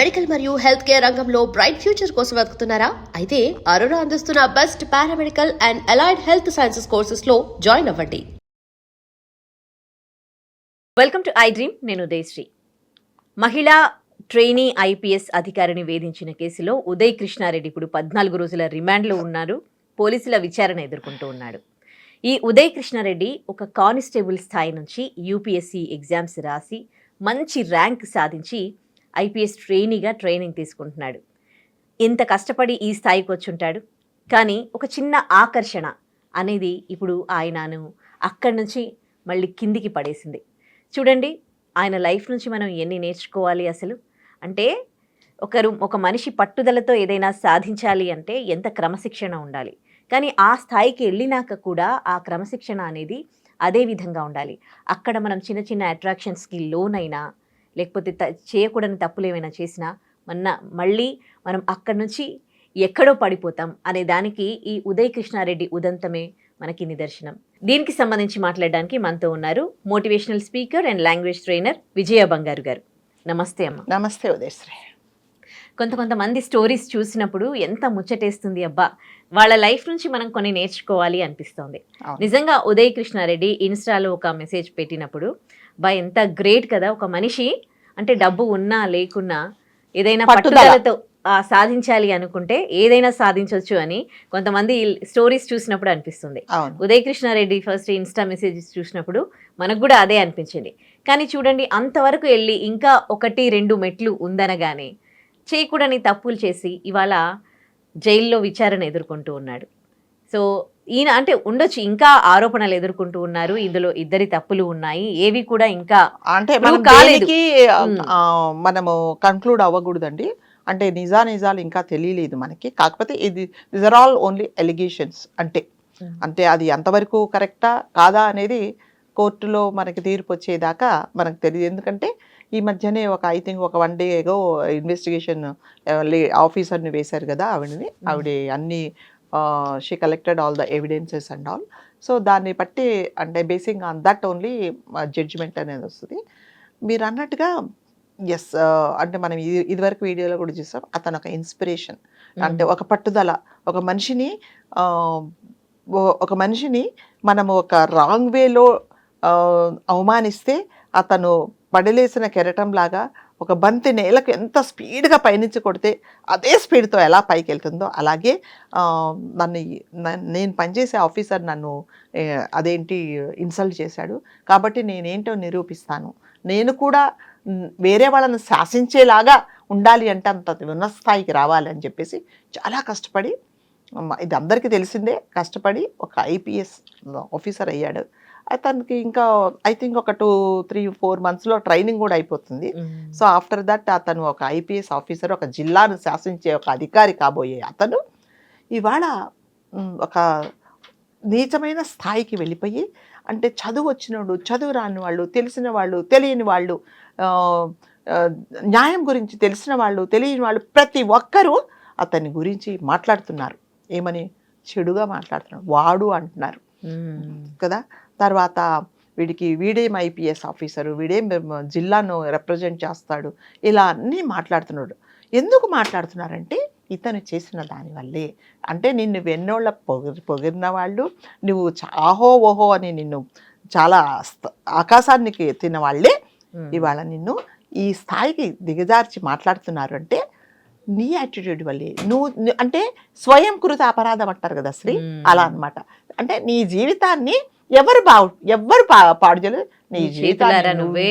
Medical మరియు health care రంగంలో bright future కోసం వెతుకుతున్నారా? అయితే అరోరా అందిస్తున్న best paramedical and allied health sciences courses లో జాయిన్ అవ్వండి. Welcome to I dream. నేను ఉదయశ్రీ. మహిళా ట్రైనీ ఐపీఎస్ అధికారిని వేధించిన కేసులో ఉదయ్ కృష్ణారెడ్డి ఇప్పుడు 14 రోజుల రిమాండ్లో ఉన్నారు. పోలీసుల విచారణ ఎదుర్కొంటూ ఉన్నాడు. ఈ ఉదయ్ కృష్ణారెడ్డి ఒక కానిస్టేబుల్ స్థాయి నుంచి యూపీఎస్సీ ఎగ్జామ్స్ రాసి మంచి ర్యాంక్ సాధించి ఐపీఎస్ ట్రైనీగా ట్రైనింగ్ తీసుకుంటున్నాడు. ఇంత కష్టపడి ఈ స్థాయికి వచ్చుంటాడు. కానీ ఒక చిన్న ఆకర్షణ అనేది ఇప్పుడు ఆయనను అక్కడి నుంచి మళ్ళీ కిందికి పడేసింది. చూడండి, ఆయన లైఫ్ నుంచి మనం ఎన్ని నేర్చుకోవాలి అసలు. అంటే ఒక మనిషి పట్టుదలతో ఏదైనా సాధించాలి అంటే ఎంత క్రమశిక్షణ ఉండాలి. కానీ ఆ స్థాయికి వెళ్ళినాక కూడా ఆ క్రమశిక్షణ అనేది అదే విధంగా ఉండాలి. అక్కడ మనం చిన్న చిన్న అట్రాక్షన్స్కి లోనైనా లేకపోతే చేయకూడని తప్పులు ఏమైనా చేసినా మళ్ళీ మనం అక్కడి నుంచి ఎక్కడో పడిపోతాం అనే దానికి ఈ ఉదయ్ కృష్ణారెడ్డి ఉదంతమే మనకి నిదర్శనం. దీనికి సంబంధించి మాట్లాడడానికి మనతో ఉన్నారు motivational speaker and language trainer Vijaya Bangaru garu. నమస్తే అమ్మ. నమస్తే ఉదయశ్రీ. కొంతమంది స్టోరీస్ చూసినప్పుడు ఎంత ముచ్చటేస్తుంది అబ్బా, వాళ్ళ లైఫ్ నుంచి మనం కొన్ని నేర్చుకోవాలి అనిపిస్తుంది. నిజంగా ఉదయ్ కృష్ణారెడ్డి ఇన్స్టాలో ఒక మెసేజ్ పెట్టినప్పుడు ఎంత గ్రేట్ కదా. ఒక మనిషి అంటే డబ్బు ఉన్నా లేకున్నా ఏదైనా పట్టుదలతో సాధించాలి అనుకుంటే ఏదైనా సాధించవచ్చు అని కొంతమంది స్టోరీస్ చూసినప్పుడు అనిపిస్తుంది. Uday Krishna Reddy first insta messages చూసినప్పుడు మనకు కూడా అదే అనిపించింది. కానీ చూడండి, అంతవరకు వెళ్ళి ఇంకా 1-2 మెట్లు ఉందనగానే చేయకూడని తప్పులు చేసి ఇవాళ జైల్లో విచారణ ఎదుర్కొంటూ ఉన్నాడు. సో ఈయన అంటే ఉండొచ్చు, ఇంకా ఆరోపణలు ఎదుర్కొంటూ ఉన్నారు. ఇందులో ఇద్దరి తప్పులు ఉన్నాయి, ఏవి కూడా ఇంకా అంటే మనము కన్క్లూడ్ అవ్వకూడదండి. అంటే నిజాలు ఇంకా తెలియలేదు మనకి. కాకపోతే these are all only allegations. అంటే అది ఎంతవరకు కరెక్టా కాదా అనేది కోర్టులో మనకి తీర్పు వచ్చేదాకా మనకు తెలియదు. ఎందుకంటే ఈ మధ్యనే ఐ థింక్ ఒక 1 day ఏగో ఇన్వెస్టిగేషన్ ఆఫీసర్ని వేశారు కదా ఆవిడ అన్ని she collected all the evidences and all. So దాన్ని బట్టి అంటే basing on that only judgement అనేది వస్తుంది. మీరు అన్నట్టుగా ఎస్, అంటే మనం ఇదివరకు వీడియోలో కూడా చూసాం. అతను ఒక ఇన్స్పిరేషన్, అంటే ఒక పట్టుదల. ఒక మనిషిని మనము ఒక రాంగ్ వేలో అవమానిస్తే అతను పడలేసిన కెరటం లాగా ఒక బంతి నేలకు ఎంత స్పీడ్గా పైనుంచి కొడితే అదే స్పీడ్తో ఎలా పైకి వెళ్తుందో అలాగే నేను పనిచేసే ఆఫీసర్ నన్ను ఇన్సల్ట్ చేశాడు. కాబట్టి నేనేంటో నిరూపిస్తాను, నేను కూడా వేరే వాళ్ళని శాసించేలాగా ఉండాలి అంటే అంత ఉన్నత స్థాయికి రావాలి అని చెప్పేసి చాలా కష్టపడి, ఇది అందరికీ తెలిసిందే, కష్టపడి ఒక ఐపీఎస్ ఆఫీసర్ అయ్యాడు. అతనికి ఇంకా ఐ థింక్ ఒక 2-3-4 monthsలో ట్రైనింగ్ కూడా అయిపోతుంది. సో ఆఫ్టర్ దట్ అతను ఒక ఐపీఎస్ ఆఫీసర్, ఒక జిల్లాను శాసించే ఒక అధికారి కాబోయే అతను ఇవాళ ఒక నీచమైన స్థాయికి వెళ్ళిపోయి, అంటే చదువు వచ్చినోడు, చదువు రాని వాళ్ళు, తెలిసిన వాళ్ళు, తెలియని వాళ్ళు, న్యాయం గురించి తెలిసిన వాళ్ళు, తెలియని వాళ్ళు, ప్రతి ఒక్కరూ అతని గురించి మాట్లాడుతున్నారు. ఏమని? చెడుగా మాట్లాడుతున్నారు, వాడు అంటున్నారు కదా. తర్వాత వీడేం ఐపీఎస్ ఆఫీసరు, వీడేం జిల్లాను రిప్రజెంట్ చేస్తాడు, ఇలా అన్నీ మాట్లాడుతున్నాడు. ఎందుకు మాట్లాడుతున్నారంటే ఇతను చేసిన దానివల్లే. అంటే నిన్ను వెన్నోళ్ళ పొగిరిన వాళ్ళు, నువ్వు ఆహో ఓహో అని నిన్ను చాలా ఆకాశానికి ఎత్తిన వాళ్ళే ఇవాళ నిన్ను ఈ స్థాయికి దిగజార్చి మాట్లాడుతున్నారు. అంటే నీ యాటిట్యూడ్ వల్లే. నువ్వు అంటే స్వయం కృత అపరాధం అంటారు కదా శ్రీ, అలా అనమాట. అంటే నీ జీవితాన్ని ఎవరు పాడు చేయలేదు, నీ జీవితాన్ని నువ్వే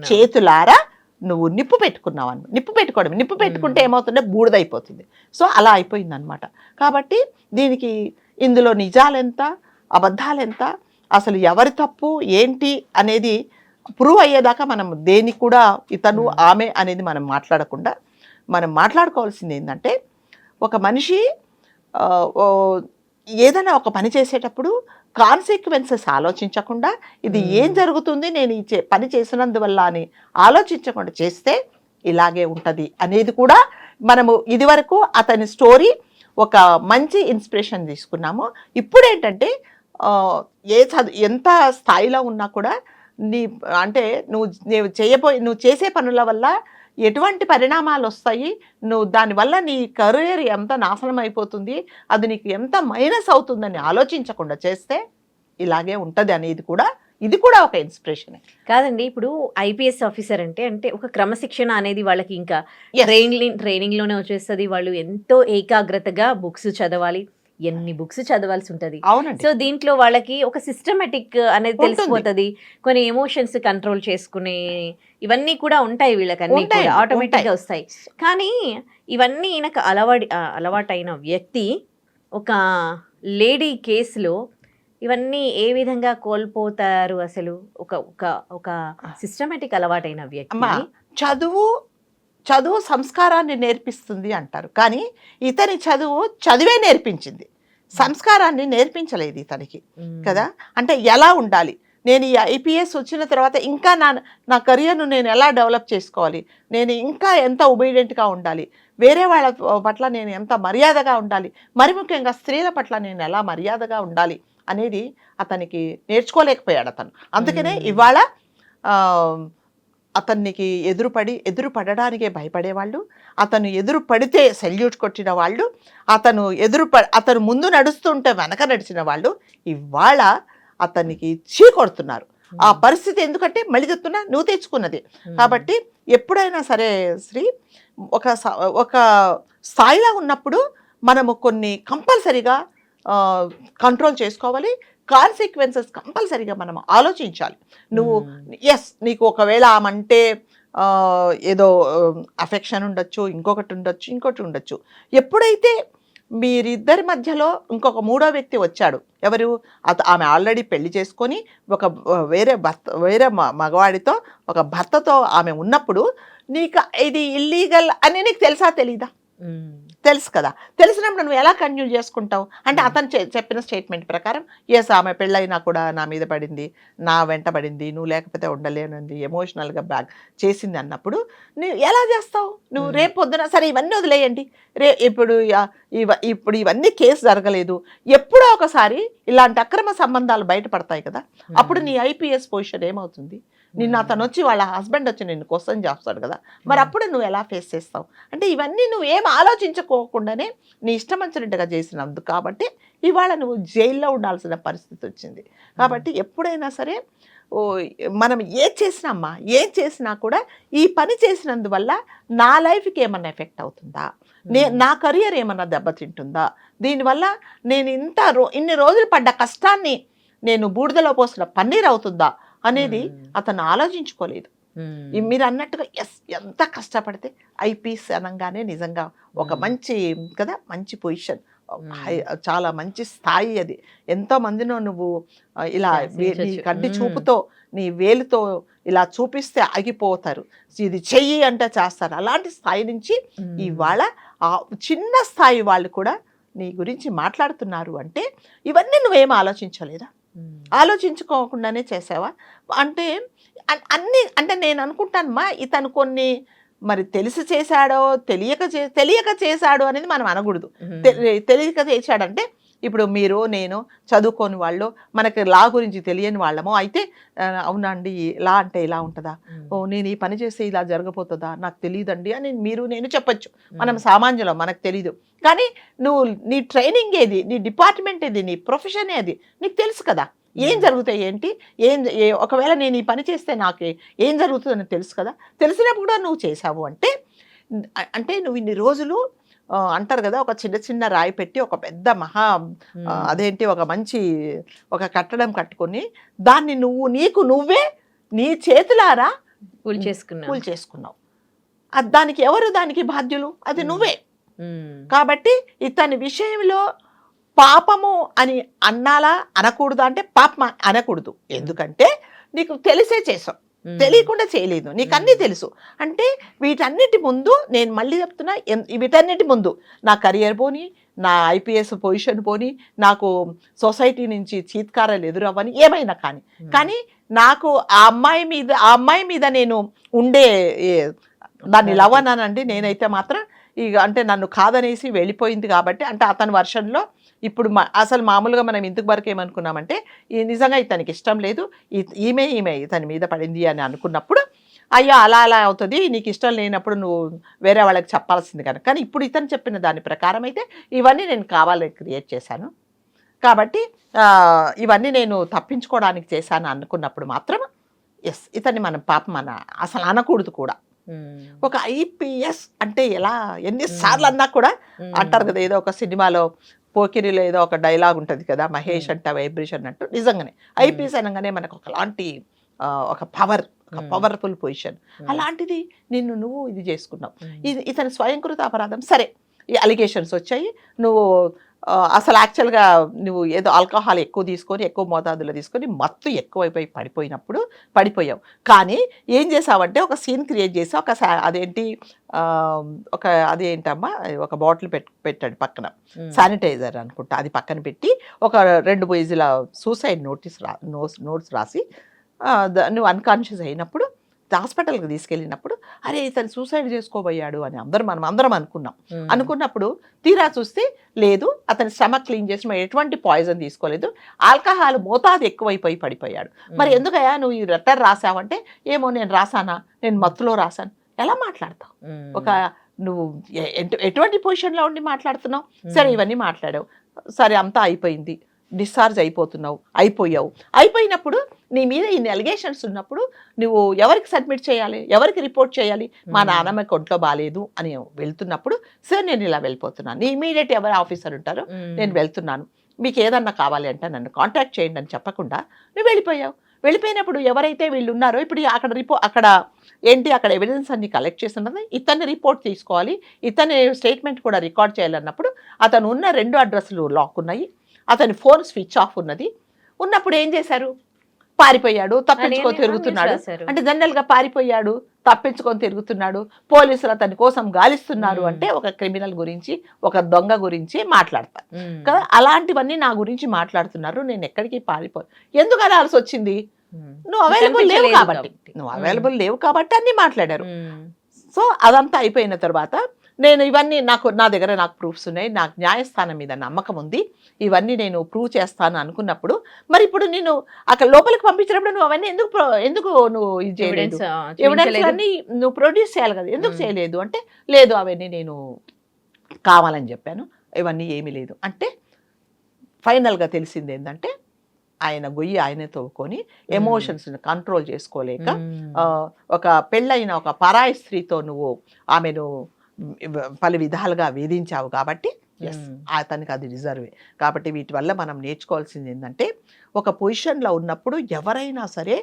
చేతులారా నువ్వు నిప్పు పెట్టుకున్నావు. నిప్పు పెట్టుకుంటే ఏమవుతుంటే బూడిదైపోతుంది. సో అలా అయిపోయింది అనమాట. కాబట్టి ఇందులో నిజాలెంత, అబద్ధాలెంత, అసలు ఎవరి తప్పు ఏంటి అనేది ప్రూవ్ అయ్యేదాకా మనం దేనికి కూడా ఇతను ఆమె అనేది మనం మాట్లాడకుండా, మనం మాట్లాడుకోవాల్సింది ఏంటంటే, ఒక మనిషి ఏదైనా ఒక పని చేసేటప్పుడు కాన్సిక్వెన్సెస్ ఆలోచించకుండా ఇది ఏం జరుగుతుంది నేను ఈ పని చేసినందువల్ల అని ఆలోచించకుండా చేస్తే ఇలాగే ఉంటుంది అనేది కూడా మనము ఇదివరకు అతని స్టోరీ ఒక మంచి ఇన్స్పిరేషన్ తీసుకున్నాము. ఇప్పుడు ఏంటంటే ఎంత స్థాయిలో ఉన్నా కూడా నువ్వు చేసే పనుల వల్ల ఎటువంటి పరిణామాలు వస్తాయి, నువ్వు దానివల్ల నీ కెరీర్ ఎంత నాశనం అయిపోతుంది, అది నీకు ఎంత మైనస్ అవుతుందని ఆలోచించకుండా చేస్తే ఇలాగే ఉంటుంది అనేది కూడా, ఇది కూడా ఒక ఇన్స్పిరేషన్. కాదండి, ఇప్పుడు ఐపీఎస్ ఆఫీసర్ అంటే అంటే ఒక క్రమశిక్షణ అనేది వాళ్ళకి ఇంకా ట్రైనింగ్ లోనే వచ్చేస్తుంది. వాళ్ళు ఎంతో ఏకాగ్రతగా బుక్స్ చదవాలి, ఎన్ని బుక్స్ చదవాల్సి ఉంటది. అవునండి. సో దీంట్లో వాళ్ళకి ఒక సిస్టమేటిక్ అనేది తెలిసిపోతుంది. కొన్ని ఎమోషన్స్ కంట్రోల్ చేసుకునే ఇవన్నీ కూడా ఉంటాయి, వీళ్ళకి అన్ని కూడా ఆటోమేటిక్ గా వస్తాయి. కానీ ఇవన్నీ ఈయనకు అలవాటైన వ్యక్తి ఒక లేడీ కేసులో ఇవన్నీ ఏ విధంగా కోల్పోతారు అసలు? ఒక ఒక ఒక సిస్టమేటిక్ అలవాటైన వ్యక్తి. చదువు సంస్కారాన్ని నేర్పిస్తుంది అంటారు, కానీ ఇతని చదువే నేర్పించింది, సంస్కారాన్ని నేర్పించలేదు ఇతనికి కదా. అంటే ఎలా ఉండాలి, నేను ఈ ఐపీఎస్ వచ్చిన తర్వాత ఇంకా నా కెరియర్ను నేను ఎలా డెవలప్ చేసుకోవాలి, నేను ఇంకా ఎంత ఒబీడియంట్గా ఉండాలి, వేరే వాళ్ళ పట్ల నేను ఎంత మర్యాదగా ఉండాలి, మరి ముఖ్యంగా స్త్రీల పట్ల నేను ఎలా మర్యాదగా ఉండాలి అనేది అతనికి నేర్చుకోలేకపోయాడు అతను. అందుకనే ఇవాళ అతనికి ఎదురుపడడానికే భయపడేవాళ్ళు, అతను ఎదురు పడితే సెల్యూట్ కొట్టిన వాళ్ళు, అతను ముందు నడుస్తుంటే వెనక నడిచిన వాళ్ళు ఇవాళ అతనికి కొడుతున్నారు. ఆ పరిస్థితి ఎందుకంటే మళ్ళీ చెప్తున్నా, నువ్వు తెచ్చుకున్నది. కాబట్టి ఎప్పుడైనా సరే శ్రీ, ఒక స్థాయిలో ఉన్నప్పుడు మనము కొన్ని కంపల్సరీగా కంట్రోల్ చేసుకోవాలి, కాన్సిక్వెన్సెస్ కంపల్సరీగా మనం ఆలోచించాలి. నువ్వు నీకు ఒకవేళ ఆమంటే ఏదో అఫెక్షన్ ఉండొచ్చు, ఇంకోటి ఉండొచ్చు. ఎప్పుడైతే మీరిద్దరి మధ్యలో ఇంకొక మూడో వ్యక్తి వచ్చాడు, ఎవరు? ఆమె ఆల్రెడీ పెళ్లి చేసుకొని వేరే మగవాడితో, ఒక భర్తతో ఆమె ఉన్నప్పుడు నీకు ఇది ఇల్లీగల్ అని నీకు తెలుసా తెలీదా? తెలుసు కదా. తెలిసినప్పుడు నువ్వు ఎలా కంటిన్యూ చేసుకుంటావు? అంటే అతను చెప్పిన స్టేట్మెంట్ ప్రకారం ఆమె పెళ్ళైనా కూడా నా మీద పడింది, నా వెంట పడింది, నువ్వు లేకపోతే ఉండలేనంది, ఎమోషనల్గా బ్యాక్ చేసింది అన్నప్పుడు నువ్వు ఎలా చేస్తావు? నువ్వు రేపు పొద్దున సరే ఇవన్నీ వదిలేయండి, ఇప్పుడు ఇవన్నీ కేసు జరగలేదు, ఎప్పుడో ఒకసారి ఇలాంటి అక్రమ సంబంధాలు బయటపడతాయి కదా, అప్పుడు నీ ఐపీఎస్ పొజిషన్ ఏమవుతుంది? నిన్ను అతను వచ్చి, వాళ్ళ హస్బెండ్ వచ్చి నిన్ను క్వశ్చన్ చేస్తాడు కదా, మరి అప్పుడు నువ్వు ఎలా ఫేస్ చేస్తావు? అంటే ఇవన్నీ నువ్వు ఏం ఆలోచించుకోకుండానే నీ ఇష్టం వచ్చినట్టుగా చేసినందుకు కాబట్టి ఇవాళ నువ్వు జైల్లో ఉండాల్సిన పరిస్థితి వచ్చింది. కాబట్టి ఎప్పుడైనా సరే మనం ఏం చేసినా కూడా ఈ పని చేసినందువల్ల నా లైఫ్కి ఏమన్నా ఎఫెక్ట్ అవుతుందా, నా కెరియర్ ఏమన్నా దెబ్బతింటుందా, దీనివల్ల నేను ఇన్ని రోజులు పడ్డ కష్టాన్ని నేను బూడిదలో పోసిన పన్నీర్ అవుతుందా అనేది అతను ఆలోచించుకోలేదు. మీరు అన్నట్టుగా ఎంత కష్టపడితే ఐపీఎస్ అనగానే నిజంగా ఒక మంచి కదా, మంచి పొజిషన్, చాలా మంచి స్థాయి. అది ఎంతో మందినో నువ్వు ఇలా నీ కంటి చూపుతో, నీ వేలుతో ఇలా చూపిస్తే ఆగిపోతారు, ఇది చెయ్యి అంటే చేస్తారు. అలాంటి స్థాయి నుంచి ఇవాళ ఆ చిన్న స్థాయి వాళ్ళు కూడా నీ గురించి మాట్లాడుతున్నారు అంటే ఇవన్నీ నువ్వేం ఆలోచించలేదా? ఆలోచించుకోకుండానే చేసావా? అంటే అంటే నేను అనుకుంటానమ్మా, ఇతను కొన్ని మరి తెలిసి చేశాడో తెలియక చేశాడో అనేది మనం అనకూడదు. తెలియక చేశాడంటే ఇప్పుడు మీరు నేను చదువుకోని వాళ్ళు, మనకి లా గురించి తెలియని వాళ్ళము అయితే అవునండి లా అంటే ఇలా ఉంటుందా, నేను ఈ పని చేస్తే ఇలా జరగబోతుందా, నాకు తెలియదండి అని నేను చెప్పచ్చు. మనం సామాన్యులం, మనకు తెలీదు. కానీ నువ్వు నీ ట్రైనింగ్ ఏది, నీ డిపార్ట్మెంట్ ఏది, నీ ప్రొఫెషన్ ఏది, నీకు తెలుసు కదా, ఏం జరుగుతాయి ఏంటి, ఒకవేళ నేను ఈ పని చేస్తే నాకు ఏం జరుగుతుందని తెలుసు కదా. తెలిసినప్పుడు కూడా నువ్వు చేసావు అంటే నువ్వు ఇన్ని రోజులు అంటారు కదా, ఒక చిన్న రాయి పెట్టి ఒక పెద్ద ఒక మంచి ఒక కట్టడం కట్టుకొని దాన్ని నువ్వే నీ చేతులారా కూల్ చేసుకున్నావు. దానికి బాధ్యులు అది నువ్వే. కాబట్టి ఇతని విషయంలో పాపము అని అన్నాలా అనకూడదు అంటే పాపం అనకూడదు. ఎందుకంటే నీకు తెలిసే చేసావు, తెలియకుండా చేయలేదు, నీకు అన్నీ తెలుసు. అంటే వీటన్నిటి ముందు నేను మళ్ళీ చెప్తున్నా, వీటన్నిటి ముందు నా కెరియర్ పోని, నా ఐపీఎస్ పొజిషన్ పోని, నాకు సొసైటీ నుంచి చీత్కారాలు ఎదురవ్వని, ఏమైనా కానీ నాకు ఆ అమ్మాయి మీద నేను ఉండే దాన్ని లవ్ అన్నానండి నేనైతే మాత్రం. ఇక అంటే నన్ను కాదనేసి వెళ్ళిపోయింది కాబట్టి, అంటే అతని వర్షన్లో ఇప్పుడు అసలు మామూలుగా మనం ఇంతకు వరకు ఏమనుకున్నామంటే నిజంగా ఇతనికి ఇష్టం లేదు, ఈమె ఇతని మీద పడింది అని అనుకున్నప్పుడు అయ్యో అలా అలా అవుతుంది, నీకు ఇష్టం లేనప్పుడు నువ్వు వేరే వాళ్ళకి చెప్పాల్సింది కనుక. కానీ ఇప్పుడు ఇతను చెప్పిన దాని ప్రకారం అయితే ఇవన్నీ నేను కావాలని క్రియేట్ చేశాను కాబట్టి ఇవన్నీ నేను తప్పించుకోవడానికి చేశాను అనుకున్నప్పుడు మాత్రం ఎస్, ఇతన్ని మనం పాపం మన అసలు అనకూడదు కూడా. ఒక ఐపీఎస్ అంటే ఎలా ఎన్నిసార్లు అన్నా కూడా అంటారు కదా, ఏదో ఒక సినిమాలో పోకిరిలో ఏదో ఒక డైలాగ్ ఉంటుంది కదా, మహేష్ అంట వైబ్రేషన్ అంటూ. నిజంగానే ఐపీఎస్ అనగానే మనకు ఒకలాంటి ఒక పవర్ఫుల్ పొజిషన్. అలాంటిది నువ్వు ఇది చేసుకున్నావు, ఇతని స్వయంకృత అపరాధం. సరే, ఈ అలిగేషన్స్ వచ్చాయి, నువ్వు అసలు యాక్చువల్గా నువ్వు ఏదో ఆల్కహాల్ ఎక్కువ తీసుకొని ఎక్కువ మోతాదులో తీసుకొని మత్తు ఎక్కువైపోయి పడిపోయావు. కానీ ఏం చేసావంటే ఒక సీన్ క్రియేట్ చేసి అదేంటమ్మా ఒక బాటిల్ పెట్టాడు పక్కన, శానిటైజర్ అనుకుంటా, అది పక్కన పెట్టి ఒక 2 పేజీల సూసైడ్ నోట్స్ రాసి నువ్వు అన్కాన్షియస్ అయినప్పుడు హాస్పిటల్కి తీసుకెళ్ళినప్పుడు అరే ఇతను సూసైడ్ చేసుకోబోయాడు అని మనం అందరం అనుకున్నప్పుడు తీరా చూస్తే లేదు, అతని స్టమక్ క్లీన్ చేసిన ఎటువంటి పాయిజన్ తీసుకోలేదు, ఆల్కహాల్ మోతాదు ఎక్కువైపోయి పడిపోయాడు. మరి ఎందుకయ్యా నువ్వు ఈ లెటర్ రాసావంటే, ఏమో నేను రాసానా, నేను మత్తులో రాశాను. ఎలా మాట్లాడతావు? నువ్వు ఎటువంటి పొజిషన్లో ఉండి మాట్లాడుతున్నావు? సరే ఇవన్నీ మాట్లాడావు, సరే అంతా అయిపోయింది, డిశ్చార్జ్ అయిపోయినప్పుడు నీ మీద ఇన్ని అలిగేషన్స్ ఉన్నప్పుడు నువ్వు ఎవరికి సబ్మిట్ చేయాలి, ఎవరికి రిపోర్ట్ చేయాలి? మా నాన్నమ్మకి ఒంట్లో బాగాలేదు అని వెళ్తున్నప్పుడు, సార్ నేను ఇలా వెళ్ళిపోతున్నాను, నీ ఇమీడియట్ ఎవరు ఆఫీసర్ ఉంటారో నేను వెళ్తున్నాను, మీకు ఏదన్నా కావాలి అంటే నన్ను కాంటాక్ట్ చేయండి అని చెప్పకుండా నువ్వు వెళ్ళిపోయినప్పుడు ఎవరైతే వీళ్ళు ఉన్నారో ఇప్పుడు అక్కడ ఎవిడెన్స్ అన్ని కలెక్ట్ చేస్తున్నది, ఇతన్ని రిపోర్ట్ తీసుకోవాలి, ఇతని స్టేట్మెంట్ కూడా రికార్డ్ చేయాలన్నప్పుడు అతను ఉన్న 2 అడ్రస్లు లాక్ ఉన్నాయి, అతని ఫోన్ స్విచ్ ఆఫ్ ఉన్నప్పుడు ఏం చేశారు? పారిపోయాడు, తప్పించుకొని తిరుగుతున్నాడు. అంటే జనరల్గా పారిపోయాడు, తప్పించుకొని తిరుగుతున్నాడు, పోలీసులు అతని కోసం గాలిస్తున్నారు అంటే ఒక క్రిమినల్ గురించి, ఒక దొంగ గురించి మాట్లాడతారు కదా. అలాంటివన్నీ నా గురించి మాట్లాడుతున్నారు, నేను ఎక్కడికి ఎందుకు అనాల్సి వచ్చింది? నువ్వు అవైలబుల్ లేవు కాబట్టి అన్ని మాట్లాడారు. సో అదంతా అయిపోయిన తర్వాత నేను ఇవన్నీ నా దగ్గర ప్రూఫ్స్ ఉన్నాయి, నాకు న్యాయస్థానం మీద నమ్మకం ఉంది, ఇవన్నీ నేను ప్రూవ్ చేస్తాను అనుకున్నప్పుడు, మరి ఇప్పుడు నేను అక్కడ లోపలికి పంపించినప్పుడు నువ్వు అవన్నీ ఎందుకు నువ్వు ఇది చేయలేదు? ఎవిడెన్స్ అన్ని నువ్వు ప్రొడ్యూస్ చేయాలి కదా, ఎందుకు చేయలేదు అంటే, లేదు అవన్నీ నేను కావాలని చెప్పాను, ఇవన్నీ ఏమీ లేదు అంటే. ఫైనల్గా తెలిసింది ఏంటంటే, ఆయన గొయ్యి ఆయనే తవ్వుకొని ఎమోషన్స్ని కంట్రోల్ చేసుకోలేక ఒక పెళ్ళైన ఒక పరాయి స్త్రీతో నువ్వు ఆమెను పలు విధాలుగా వేధించావు కాబట్టి ఎస్, అతనికి అది రిజర్వే. కాబట్టి వీటి వల్ల మనం నేర్చుకోవాల్సింది ఏంటంటే, ఒక పొజిషన్లో ఉన్నప్పుడు ఎవరైనా సరే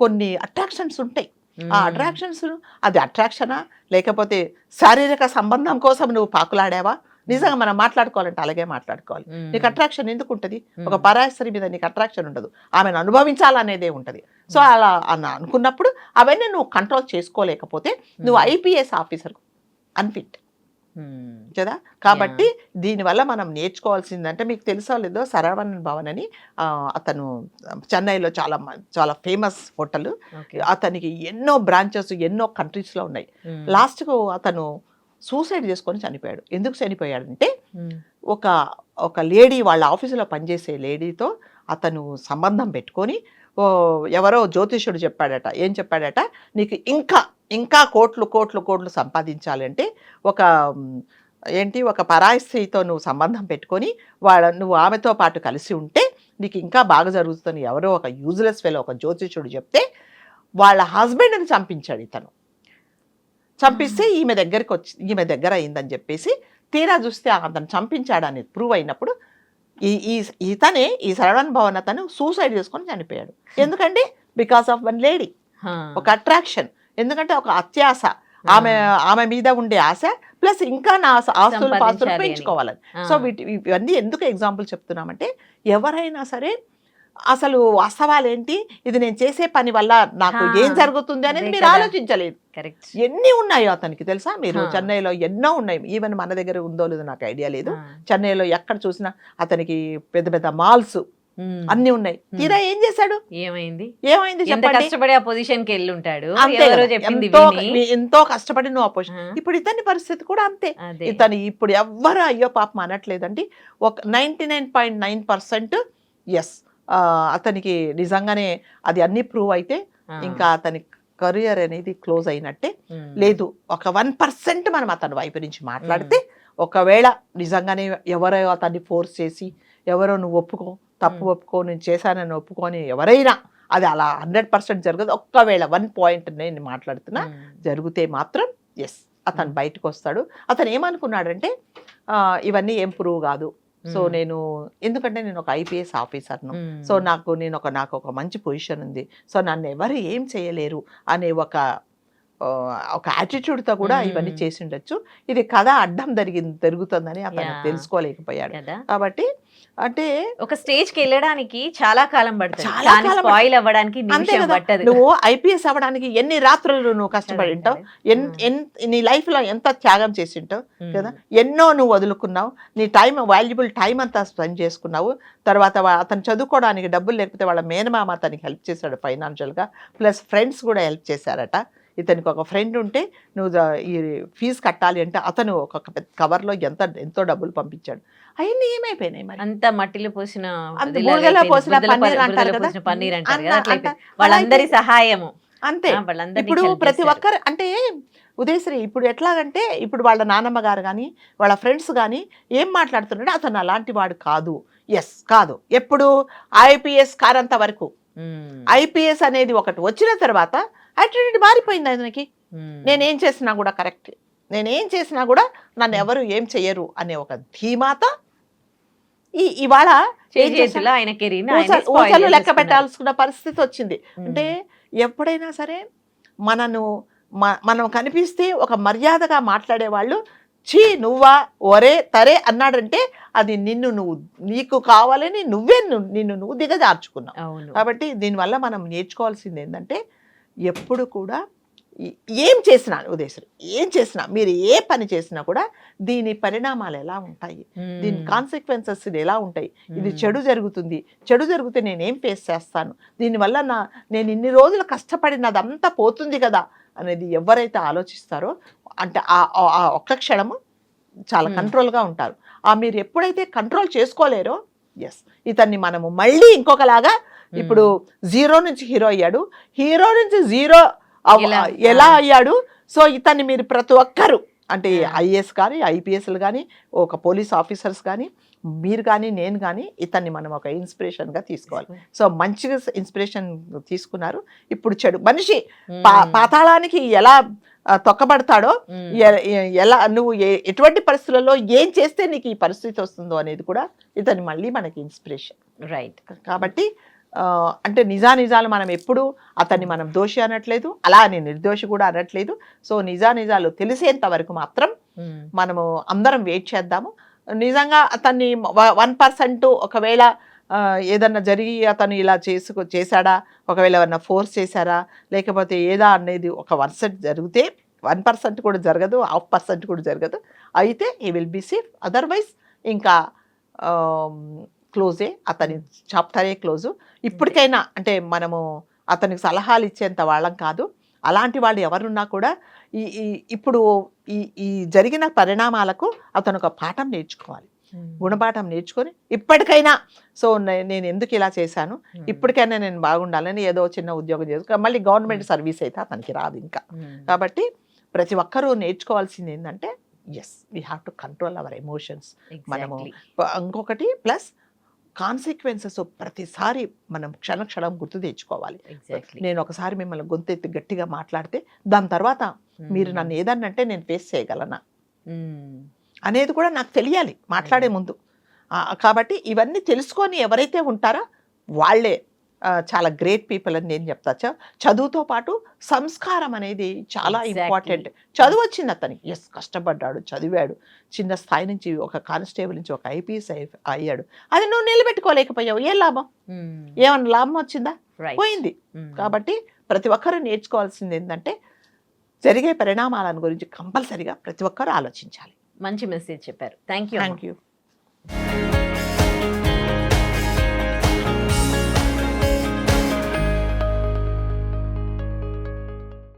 కొన్ని అట్రాక్షన్స్ ఉంటాయి. ఆ అట్రాక్షన్స్, అది అట్రాక్షనా లేకపోతే శారీరక సంబంధం కోసం నువ్వు పాకులాడావా? నిజంగా మనం మాట్లాడుకోవాలంటే అలాగే మాట్లాడుకోవాలి. నీకు అట్రాక్షన్ ఎందుకు ఉంటుంది? ఒక పరాయస్త్రీ మీద నీకు అట్రాక్షన్ ఉండదు, ఆమెను అనుభవించాలనేదే ఉంటుంది. సో అలా అనుకున్నప్పుడు అవన్నీ నువ్వు కంట్రోల్ చేసుకోలేకపోతే నువ్వు ఐపీఎస్ ఆఫీసర్ అన్ఫిట్ కదా. కాబట్టి దీనివల్ల మనం నేర్చుకోవాల్సిందంటే, మీకు తెలుసో లేదో శరవణన్ భవన్ అని అతను చెన్నైలో చాలా ఫేమస్ హోటల్, అతనికి ఎన్నో బ్రాంచెస్ ఎన్నో కంట్రీస్లో ఉన్నాయి. లాస్ట్కు అతను సూసైడ్ చేసుకొని చనిపోయాడు. ఎందుకు చనిపోయాడంటే, ఒక లేడీ వాళ్ళ ఆఫీసులో పనిచేసే లేడీతో అతను సంబంధం పెట్టుకొని, ఎవరో జ్యోతిష్యుడు చెప్పాడట, ఏం చెప్పాడట, నీకు ఇంకా కోట్లు సంపాదించాలి అంటే ఒక పరాయి స్త్రీతో నువ్వు సంబంధం పెట్టుకొని నువ్వు ఆమెతో పాటు కలిసి ఉంటే నీకు ఇంకా బాగా జరుగుతుంది. ఎవరో ఒక యూజ్లెస్ ఫెలో ఒక జ్యోతిష్యుడు చెప్తే వాళ్ళ హస్బెండ్ని చంపించాడు ఇతను. చంపిస్తే ఈమె దగ్గర అయిందని చెప్పేసి తీరా చూస్తే అతను చంపించాడని ప్రూవ్ అయినప్పుడు ఇతనే ఈ శరవణన్ భవన్ అతను సూసైడ్ చేసుకొని చనిపోయాడు. ఎందుకంటే బికాస్ ఆఫ్ వన్ లేడీ, ఒక అట్రాక్షన్. ఎందుకంటే ఒక అత్యాశ, ఆమె మీద ఉండే ఆశ, ప్లస్ ఇంకా నా ఆస్తులు పాస్తులు పెంచుకోవాలని. సో ఇవన్నీ ఎందుకు ఎగ్జాంపుల్ చెప్తున్నామంటే, ఎవరైనా సరే అసలు వాస్తవాలు ఏంటి, ఇది నేను చేసే పని వల్ల నాకు ఏం జరుగుతుంది అనేది మీరు ఆలోచించలేదు. ఎన్ని ఉన్నాయో అతనికి తెలుసా? మీరు చెన్నైలో ఎన్నో ఉన్నాయి, ఈవెన్ మన దగ్గర ఉందో లేదో నాకు ఐడియా లేదు. చెన్నైలో ఎక్కడ చూసినా అతనికి పెద్ద పెద్ద మాల్స్ అన్ని ఉన్నాయి. తీరా ఏం చేశాడు? ఏమైంది కష్టపడి ఆ పొజిషన్ కి వెళ్ళి ఉంటాడు, ఎంతో కష్టపడి నువ్వు ఆ పొజిషన్. ఇప్పుడు ఇతని పరిస్థితి కూడా అంతే. ఇతను ఇప్పుడు ఎవ్వరు అయ్యో పాపం అనట్లేదండి. ఒక 99.9% ఎస్, అతనికి నిజంగానే అది అన్ని ప్రూవ్ అయితే ఇంకా అతనికి కెరియర్ అనేది క్లోజ్ అయినట్టే. Hmm. లేదు, ఒక 1% మనం అతని వైపు నుంచి మాట్లాడితే, ఒకవేళ నిజంగానే ఎవరో అతన్ని ఫోర్స్ చేసి, ఎవరో నువ్వు ఒప్పుకో, తప్పు ఒప్పుకో, నేను చేశానని ఒప్పుకొని ఎవరైనా, అది అలా 100% జరగదు. ఒక్కవేళ 1 పాయింట్ నేను మాట్లాడుతున్నా జరిగితే మాత్రం ఎస్, అతను బయటకు వస్తాడు. అతను ఏమనుకున్నాడంటే ఇవన్నీ ఏం ప్రూవ్ కాదు. సో నేను, ఎందుకంటే నేను ఒక ఐపీఎస్ ఆఫీసర్ను, సో నాకు ఒక మంచి పొజిషన్ ఉంది, సో నన్ను ఎవరు ఏం చేయలేరు అనే ఒక యాటిట్యూడ్తో కూడా ఇవన్నీ చేసి ఉండొచ్చు. ఇది కథ అడ్డం జరుగుతుందని అతను తెలుసుకోలేకపోయాడు. కాబట్టి అంటే ఒక స్టేజ్ కి వెళ్ళడానికి చాలా కాలం పడుతుంది, చాలా కాలం స్పాయిల్ అవ్వడానికి అంతే నిమిషం కదా. పట్టదు. నువ్వు ఐపీఎస్ అవ్వడానికి ఎన్ని రాత్రులు నువ్వు కష్టపడి ఉంటావు, నీ లైఫ్ లో ఎంత త్యాగం చేసి ఉంటావు కదా, ఎన్నో నువ్వు వదులుకున్నావు, నీ టైం, వాల్యుబుల్ టైం అంతా స్పెండ్ చేసుకున్నావు. తర్వాత అతను చదువుకోవడానికి డబ్బులు లేకపోతే వాళ్ళ మేనమామ అతనికి హెల్ప్ చేశాడు ఫైనాన్షియల్గా, ప్లస్ ఫ్రెండ్స్ కూడా హెల్ప్ చేశారట. ఇతనికి ఒక ఫ్రెండ్ ఉంటే నువ్వు ఈ ఫీజు కట్టాలి అంటే అతను ఒక కవర్లో ఎంతో డబ్బులు పంపించాడు. అవన్నీ ఏమైపోయినాయి మరి? అంత మట్టిలో పోసిన బూడిదలో పోసిన పన్నీర్ అంటారు కదా, పన్నీర్ అంటారు కదా, అట్లా వాళ్ళందరి సహాయము అంతే. ఇప్పుడు ప్రతి ఒక్కరు అంటే ఉదయశ్రీ, ఇప్పుడు ఎట్లాగంటే ఇప్పుడు వాళ్ళ నాన్నమ్మ గారు కానీ వాళ్ళ ఫ్రెండ్స్ కానీ ఏం మాట్లాడుతున్నాడు, అతను అలాంటి వాడు కాదు. ఎస్, కాదు. ఎప్పుడు ఐపీఎస్ కారంత వరకు, ఐపీఎస్ అనేది ఒకటి వచ్చిన తర్వాత యాటిట్యూడ్ మారిపోయింది అతనికి. నేనేం చేసినా కూడా కరెక్ట్, నేనేం చేసినా కూడా నన్ను ఎవరు ఏం చెయ్యరు అనే ఒక ధీమాత ఇవాళ ఊసలు లెక్క పెట్టాల్సిన పరిస్థితి వచ్చింది. అంటే ఎప్పుడైనా సరే మనం కనిపిస్తే ఒక మర్యాదగా మాట్లాడే వాళ్ళు, చీ నువ్వా ఒరే తరే అన్నాడంటే అది నీకు కావాలని నిన్ను నువ్వు దిగజార్చుకున్నావు. కాబట్టి దీనివల్ల మనం నేర్చుకోవాల్సింది ఏంటంటే, ఎప్పుడు కూడా ఏం చేసినా ఉద్దేశం, ఏం చేసినా, మీరు ఏ పని చేసినా కూడా దీని పరిణామాలు ఎలా ఉంటాయి, దీని కాన్సిక్వెన్సెస్ ఎలా ఉంటాయి, ఇది చెడు జరిగితే నేనేం ఫేస్ చేస్తాను, దీనివల్ల నేను ఇన్ని రోజులు కష్టపడినదంతా పోతుంది కదా అనేది ఎవరైతే ఆలోచిస్తారో, అంటే ఆ ఒక్క క్షణము చాలా కంట్రోల్గా ఉంటారు. మీరు ఎప్పుడైతే కంట్రోల్ చేసుకోలేరో, ఎస్, ఇతన్ని మనము మళ్ళీ ఇంకొకలాగా, ఇప్పుడు 0 నుంచి హీరో అయ్యాడు, హీరో నుంచి 0 ఎలా అయ్యాడు. సో ఇతన్ని మీరు ప్రతి ఒక్కరు, అంటే ఐఏఎస్ కానీ ఐపీఎస్లు కానీ ఒక పోలీస్ ఆఫీసర్స్ కానీ మీరు కానీ నేను కానీ ఇతన్ని మనం ఒక ఇన్స్పిరేషన్గా తీసుకోవాలి. సో మంచిగా ఇన్స్పిరేషన్ తీసుకున్నారు. ఇప్పుడు చెడు మనిషి పాతాళానికి ఎలా తొక్కబడతాడో, ఎలా నువ్వు ఎటువంటి పరిస్థితులలో ఏం చేస్తే నీకు ఈ పరిస్థితి వస్తుందో అనేది కూడా ఇతన్ని మళ్ళీ మనకి ఇన్స్పిరేషన్. రైట్. కాబట్టి అంటే నిజాలు మనం ఎప్పుడు అతన్ని మనం దోషి అనట్లేదు, అలా అని నిర్దోషి కూడా అనట్లేదు. సో నిజాలు తెలిసేంత వరకు మాత్రం మనము అందరం వెయిట్ చేద్దాము. నిజంగా అతన్ని 1% ఒకవేళ ఏదన్నా జరిగి అతను ఇలా చేశాడా, ఒకవేళ ఏమన్నా ఫోర్స్ చేశారా, లేకపోతే ఏదా అనేది ఒక 1% జరిగితే, 1% కూడా జరగదు, 0.5% కూడా జరగదు, అయితే ఈ విల్ బీ సేఫ్. అదర్వైజ్ ఇంకా క్లోజే, అతని చాప్టరే క్లోజు. ఇప్పటికైనా అంటే మనము అతనికి సలహాలు ఇచ్చేంత వాళ్ళం కాదు. అలాంటి వాళ్ళు ఎవరున్నా కూడా ఇప్పుడు ఈ జరిగిన పరిణామాలకు అతను ఒక పాఠం నేర్చుకోవాలి, గుణపాఠం నేర్చుకొని ఇప్పటికైనా సో నేను ఎందుకు ఇలా చేశాను, ఇప్పటికైనా నేను బాగుండాలని ఏదో చిన్న ఉద్యోగం చేసుకో, మళ్ళీ గవర్నమెంట్ సర్వీస్ అయితే అతనికి రాదు ఇంకా. కాబట్టి ప్రతి ఒక్కరూ నేర్చుకోవాల్సింది ఏంటంటే, yes, we have to control our emotions. మనము ఇంకొకటి ప్లస్ కాన్సిక్వెన్సెస్ ప్రతిసారి మనం క్షణం గుర్తు తెచ్చుకోవాలి. నేను ఒకసారి మిమ్మల్ని గొంతెత్తి గట్టిగా మాట్లాడితే దాని తర్వాత మీరు నన్ను ఏదన్నంటే నేను ఫేస్ చేయగలనా అనేది కూడా నాకు తెలియాలి మాట్లాడే ముందు. కాబట్టి ఇవన్నీ తెలుసుకొని ఎవరైతే ఉంటారో వాళ్ళే చాలా గ్రేట్ పీపుల్ అని నేను చెప్తా. చదువుతో పాటు సంస్కారం అనేది చాలా ఇంపార్టెంట్. చదువు వచ్చింది అతనికి, ఎస్, కష్టపడ్డాడు, చదివాడు, చిన్న స్థాయి నుంచి ఒక కానిస్టేబుల్ నుంచి ఒక ఐపీఎస్ అయ్యాడు. అది నువ్వు నిలబెట్టుకోలేకపోయావు, ఏం లాభం? ఏమన్నా లాభం వచ్చిందా? పోయింది. కాబట్టి ప్రతి ఒక్కరూ నేర్చుకోవాల్సింది ఏంటంటే, జరిగే పరిణామాలను గురించి కంపల్సరిగా ప్రతి ఒక్కరూ ఆలోచించాలి. మంచి మెసేజ్ చెప్పారు. Thank you.